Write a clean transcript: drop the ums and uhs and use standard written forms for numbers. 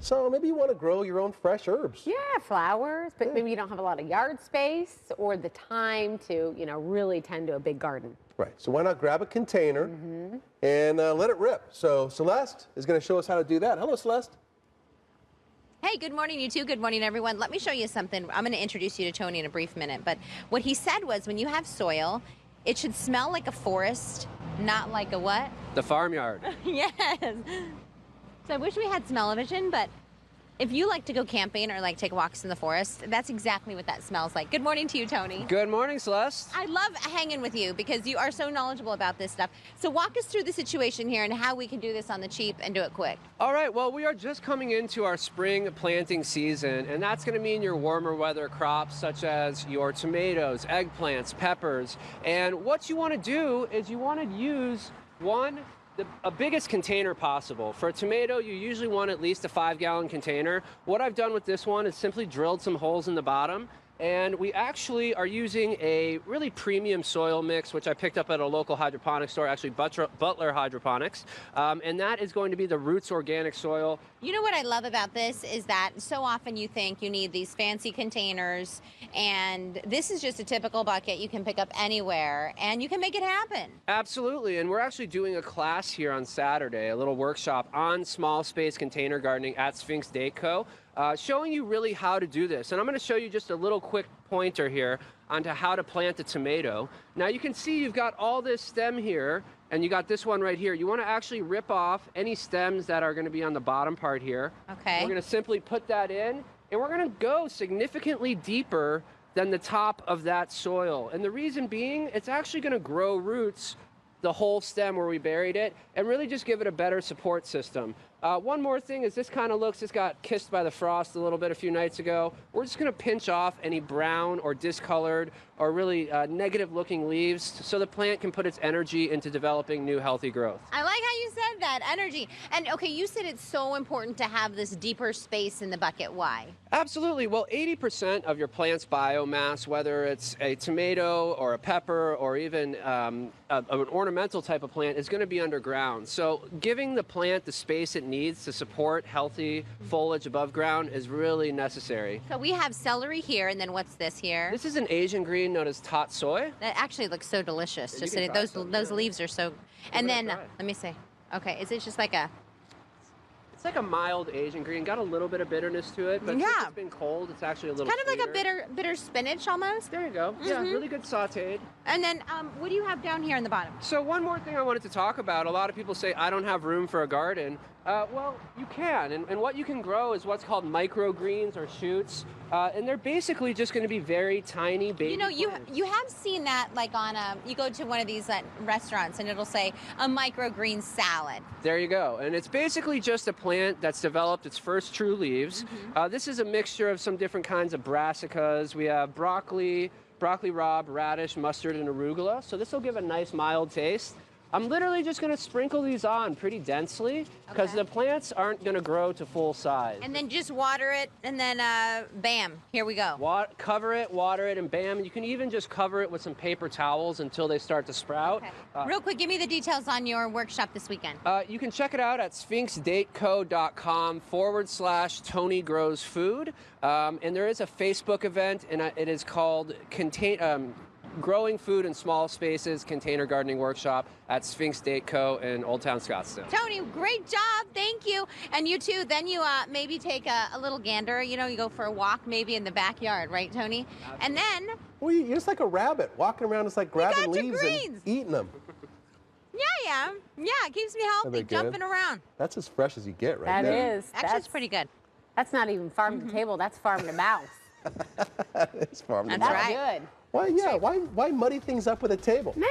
So maybe you want to grow your own fresh herbs. Yeah, flowers, but maybe you don't have a lot of yard space or the time to, really tend to a big garden. Right, so why not grab a container and let it rip. So Celeste is going to show us how to do that. Hello, Celeste. Hey, good morning, you two. Good morning, everyone. Let me show you something. I'm going to introduce you to Tony in a brief minute, but what he said was when you have soil, it should smell like a forest, not like a what? The farmyard. Yes. So I wish we had smell-o-vision, but if you like to go camping or like take walks in the forest, that's exactly what that smells like. Good morning to you, Tony. Good morning, Celeste. I love hanging with you because you are so knowledgeable about this stuff. So walk us through the situation here and how we can do this on the cheap and do it quick. All right, well, we are just coming into our spring planting season, and that's going to mean your warmer weather crops such as your tomatoes, eggplants, peppers. And what you want to do is you want to use a biggest container possible. For a tomato, you usually want at least a 5-gallon container. What I've done with this one is simply drilled some holes in the bottom, and we actually are using a really premium soil mix, which I picked up at a local hydroponics store, actually Butler Hydroponics, and that is going to be the Roots Organic Soil. You know what I love about this is that so often you think you need these fancy containers, and this is just a typical bucket you can pick up anywhere, and you can make it happen. Absolutely, and we're actually doing a class here on Saturday, a little workshop on small space container gardening at Sphinx Date Co, showing you really how to do this. And I'm going to show you just a little quick pointer here onto how to plant a tomato. Now you can see you've got all this stem here, and you got this one right here. You want to actually rip off any stems that are going to be on the bottom part here. Okay. We're going to simply put that in, and we're going to go significantly deeper than the top of that soil. And the reason being, it's actually going to grow roots the whole stem where we buried it, and really just give it a better support system. One more thing is this kind of looks, this got kissed by the frost a little bit a few nights ago. We're just gonna pinch off any brown or discolored or really negative looking leaves so the plant can put its energy into developing new healthy growth. I like how you said that, energy. And okay, you said it's so important to have this deeper space in the bucket. Why? Absolutely. Well, 80% of your plant's biomass, whether it's a tomato or a pepper or even an ornamental type of plant, is going to be underground. So giving the plant the space it needs to support healthy foliage above ground is really necessary. So we have celery here, and then what's this here? This is an Asian green known as tot soy. That actually looks so delicious. Yeah, Just you can sitting, try those leaves are so. And then try it. let me see. Okay, is it just like a? It's like a mild Asian green, got a little bit of bitterness to it, but Yeah. since it's been cold, it's actually a little Kind of like a sweeter. bitter spinach almost. There you go. Yeah, really good sauteed. And then what do you have down here in the bottom? So one more thing I wanted to talk about, a lot of people say, I don't have room for a garden. Well, you can, and what you can grow is what's called microgreens or shoots, and they're basically just going to be very tiny baby You know, plants. you have seen that like on you go to one of these restaurants and it'll say a microgreen salad. There you go, and it's basically just a plant that's developed its first true leaves. This is a mixture of some different kinds of brassicas. We have broccoli rabe, radish, mustard, and arugula, so this will give a nice mild taste. I'm literally just going to sprinkle these on pretty densely because Okay. the plants aren't going to grow to full size. And then just water it, and then bam, here we go. Cover it, water it, and bam. You can even just cover it with some paper towels until they start to sprout. Okay. Real quick, give me the details on your workshop this weekend. You can check it out at sphinxdateco.com/Tonygrowsfood. And there is a Facebook event, and it is called Growing Food in Small Spaces Container Gardening Workshop at Sphinx Date Co in Old Town Scottsdale. Tony, great job. Thank you. And you too. Then you maybe take a little gander. You know, you go for a walk maybe in the backyard, right, Tony? Absolutely. And then. Well, you're just like a rabbit walking around, just like grabbing got your leaves greens. and eating them. Yeah, I am. Yeah, it keeps me healthy, they good? jumping around. That's as fresh as you get right That there. is. Actually, it's pretty good. That's not even farm to table. That's farm to mouth. It's farm to That's mouth. right. Good. Why muddy things up with a table? Man.